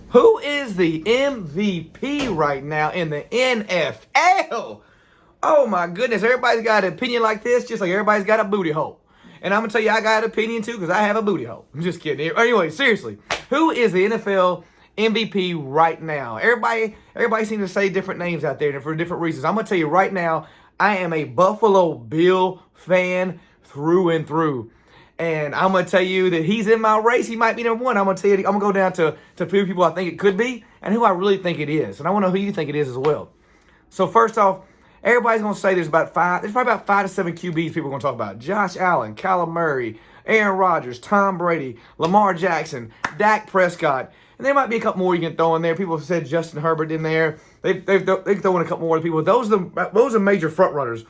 Who is the MVP right now in the NFL? Oh my goodness, everybody's got an opinion like this, just like everybody's got a booty hole. And I'm going to tell you, I got an opinion too because I have a booty hole. I'm just kidding. Anyway, seriously, who is the NFL MVP right now? Everybody seems to say different names out there and for different reasons. I'm going to tell you right now, I am a Buffalo Bill fan through and through. And I'm going to tell you that he's in my race. He might be number one. I'm going to tell you, I'm going to go down to a few people I think it could be and who I really think it is. And I want to know who you think it is as well. So first off, everybody's going to say there's probably about 5 to 7 QBs people are going to talk about. Josh Allen, Kyler Murray, Aaron Rodgers, Tom Brady, Lamar Jackson, Dak Prescott. And there might be a couple more you can throw in there. People have said Justin Herbert in there. They throw in a couple more people. Those are major front runners.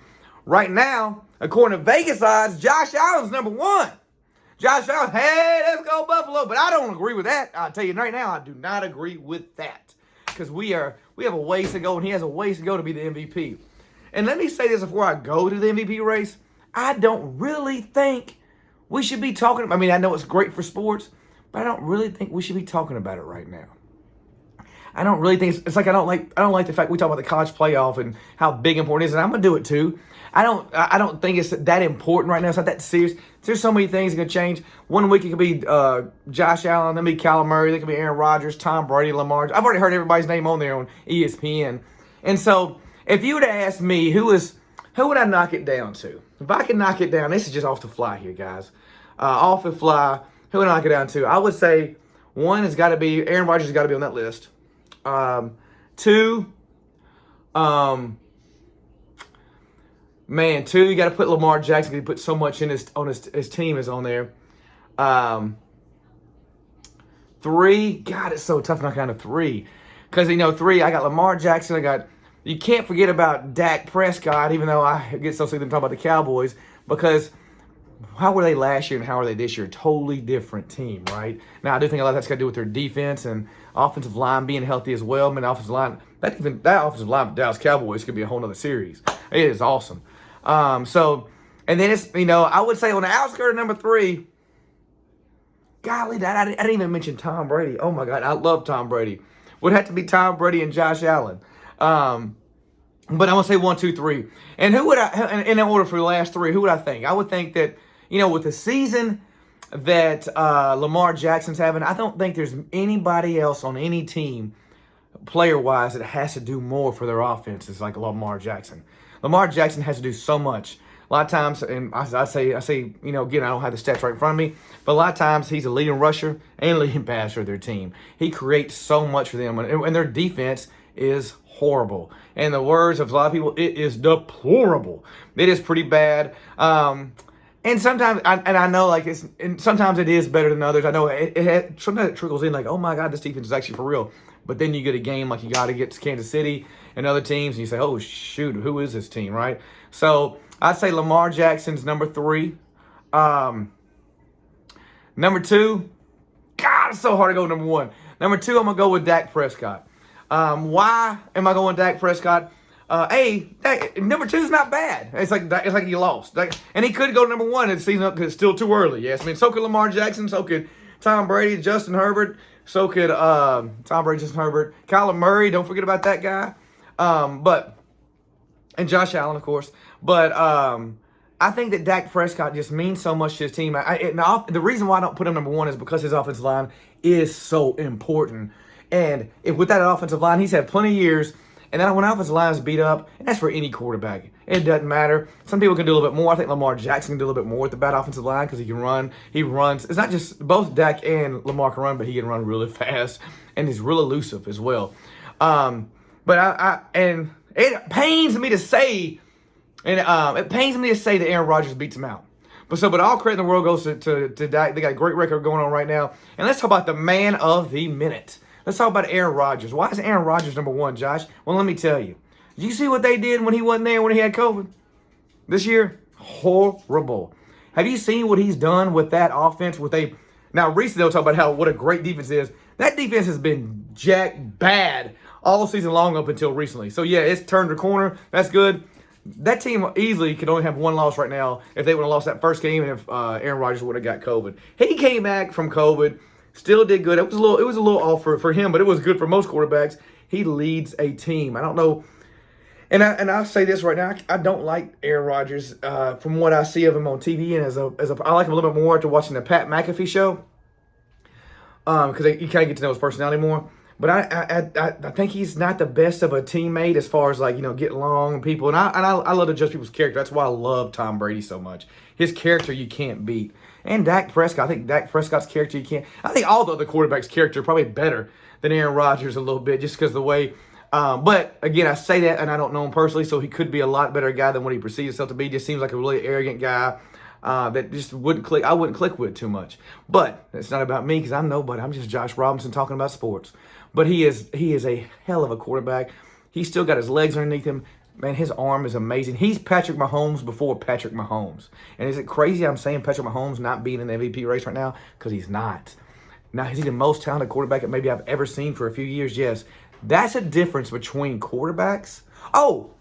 Right now, according to Vegas odds, Josh Allen's number one. Josh Allen, hey, let's go Buffalo. But I don't agree with that. I'll tell you right now, I do not agree with that. Because we have a ways to go, and he has a ways to go to be the MVP. And let me say this before I go to the MVP race. I don't really think we should be talking. I mean, I know it's great for sports, but I don't really think we should be talking about it right now. I don't really think it's like I don't like the fact we talk about the college playoff and how big important it is, and I'm gonna do it too. I don't think it's that important right now. It's not that serious. There's so many things that can change. One week it could be Josh Allen, then be Kyler Murray, then it could be Aaron Rodgers, Tom Brady, Lamar. I've already heard everybody's name on there on ESPN. And so if you would have asked me who would I knock it down to? If I could knock it down, this is just off the fly here, guys. Off the fly, who would I knock it down to? I would say one has got to be Aaron Rodgers has got to be on that list. Two, you got to put Lamar Jackson. He put so much in his team is on there. Three, God, it's so tough to knock down to three. Because, three, I got Lamar Jackson. You can't forget about Dak Prescott, even though I get so sick of them talking about the Cowboys, because how were they last year and how are they this year? Totally different team, right? Now, I do think a lot of that's got to do with their defense and offensive line being healthy as well. I mean, offensive line, that offensive line for Dallas Cowboys could be a whole other series. It is awesome. And then it's, I would say on the outskirts of number three, golly, I didn't even mention Tom Brady. Oh, my God, I love Tom Brady. Would have to be Tom Brady and Josh Allen. But I'm going to say 1, 2, 3. And who would in order for the last three, who would I think? I would think that, with the season that Lamar Jackson's having, I don't think there's anybody else on any team, player-wise, that has to do more for their offenses like Lamar Jackson. Lamar Jackson has to do so much. A lot of times, and I say, again, I don't have the stats right in front of me, but a lot of times he's a leading rusher and leading passer of their team. He creates so much for them, and their defense is horrible. In the words of a lot of people, it is deplorable. It is pretty bad. And sometimes, I know, sometimes it is better than others. I know sometimes it trickles in, oh my God, this defense is actually for real. But then you get a game like you got to get to Kansas City and other teams, and you say, oh, shoot, who is this team, right? So I'd say Lamar Jackson's number three. Number two, God, it's so hard to go number one. Number two, I'm going to go with Dak Prescott. Why am I going Dak Prescott? Number two is not bad. It's like you lost. And he could go number one and season up because it's still too early. Yes, I mean, so could Lamar Jackson, so could Tom Brady, Justin Herbert, so could Tom Brady, Justin Herbert, Kyler Murray. Don't forget about that guy. And Josh Allen, of course. But I think that Dak Prescott just means so much to his team. The reason why I don't put him number one is because his offensive line is so important. And with that offensive line, he's had plenty of years. And then when offensive line is beat up, and that's for any quarterback, it doesn't matter. Some people can do a little bit more. I think Lamar Jackson can do a little bit more with the bad offensive line because he can run. He runs. It's not just both Dak and Lamar can run, but he can run really fast, and he's real elusive as well. But it pains me to say, that Aaron Rodgers beats him out. But all credit in the world goes to Dak. They got a great record going on right now. And let's talk about the man of the minute. Let's talk about Aaron Rodgers. Why is Aaron Rodgers number one, Josh? Well, let me tell you. Did you see what they did when he wasn't there, when he had COVID? This year? Horrible. Have you seen what he's done with that offense? Now, recently they'll talk about what a great defense is. That defense has been jack bad all season long up until recently. So, yeah, it's turned the corner. That's good. That team easily could only have one loss right now if they would have lost that first game and if Aaron Rodgers would have got COVID. He came back from COVID Still did good. It was a little off for him, but it was good for most quarterbacks. He leads a team. I don't know. And I'll say this right now. I don't like Aaron Rodgers from what I see of him on TV, and I like him a little bit more after watching the Pat McAfee show because you kind of get to know his personality more. But I think he's not the best of a teammate as far as getting along and people. And I love to judge people's character. That's why I love Tom Brady so much. His character you can't beat. And Dak Prescott. I think Dak Prescott's character you can't. I think all the other quarterbacks' character are probably better than Aaron Rodgers a little bit just because of the way. But again, I say that, and I don't know him personally, so he could be a lot better guy than what he perceives himself to be. Just seems like a really arrogant guy that just wouldn't click. I wouldn't click with too much. But it's not about me because I'm nobody. I'm just Josh Robinson talking about sports. But he is a hell of a quarterback. He's still got his legs underneath him. Man, his arm is amazing. He's Patrick Mahomes before Patrick Mahomes. And is it crazy I'm saying Patrick Mahomes not being in the MVP race right now? Because he's not. Now, is he the most talented quarterback that maybe I've ever seen for a few years? Yes. That's a difference between quarterbacks. Oh,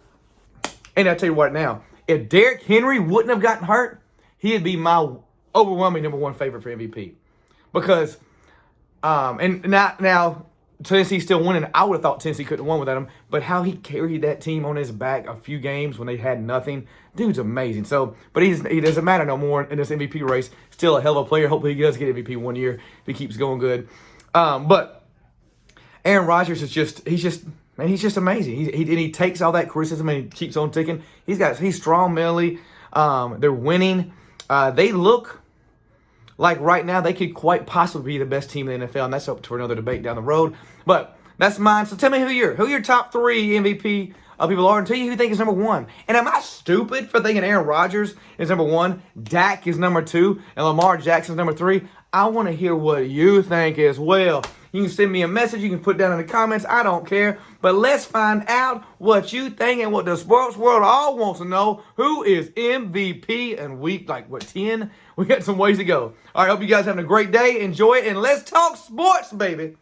and I'll tell you what now. If Derrick Henry wouldn't have gotten hurt, he'd be my overwhelming number one favorite for MVP. Because, and now Tennessee's still winning. I would have thought Tennessee couldn't have won without him. But how he carried that team on his back a few games when they had nothing, dude's amazing. So, but he doesn't matter no more in this MVP race. Still a hell of a player. Hopefully he does get MVP one year if he keeps going good. But Aaron Rodgers he's just amazing. He takes all that criticism and he keeps on ticking. He's strong mentally. They're winning. They look like right now they could quite possibly be the best team in the NFL, and that's up to another debate down the road. But that's mine. So tell me who your top 3 MVP people are, and tell you who you think is number 1. And am I stupid for thinking Aaron Rodgers is number 1, Dak is number 2, and Lamar Jackson's number 3? I want to hear what you think as well. You can send me a message. You can put it down in the comments. I don't care. But let's find out what you think and what the sports world all wants to know. Who is MVP in week 10? We got some ways to go. All right, hope you guys having a great day. Enjoy it, and let's talk sports, baby.